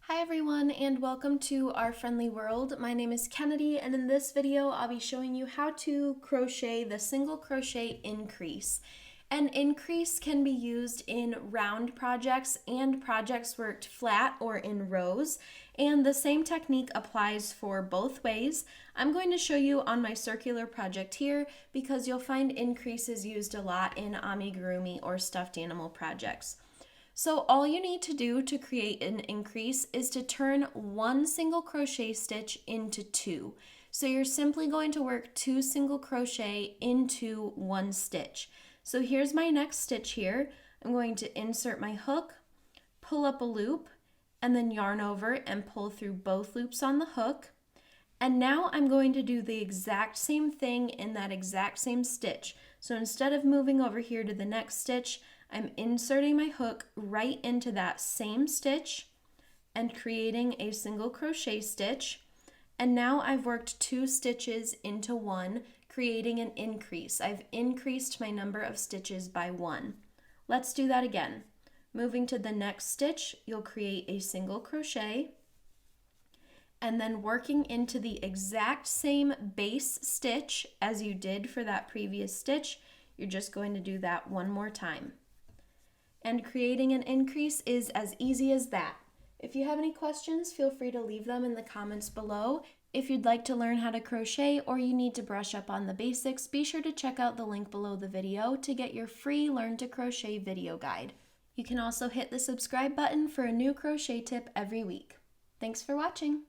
Hi everyone and welcome to our friendly world. My name is Kennedy and in this video I'll be showing you how to crochet the single crochet increase. An increase can be used in round projects and projects worked flat or in rows, and the same technique applies for both ways. I'm going to show you on my circular project here because you'll find increases used a lot in amigurumi or stuffed animal projects. So all you need to do to create an increase is to turn one single crochet stitch into two. So you're simply going to work two single crochet into one stitch. So here's my next stitch here. I'm going to insert my hook, pull up a loop, and then yarn over and pull through both loops on the hook. And now I'm going to do the exact same thing in that exact same stitch. So instead of moving over here to the next stitch, I'm inserting my hook right into that same stitch and creating a single crochet stitch. And now I've worked two stitches into one, creating an increase. I've increased my number of stitches by one. Let's do that again. Moving to the next stitch, you'll create a single crochet, and then working into the exact same base stitch as you did for that previous stitch, you're just going to do that one more time. And creating an increase is as easy as that. If you have any questions, feel free to leave them in the comments below. If you'd like to learn how to crochet or you need to brush up on the basics, be sure to check out the link below the video to get your free Learn to Crochet video guide. You can also hit the subscribe button for a new crochet tip every week. Thanks for watching!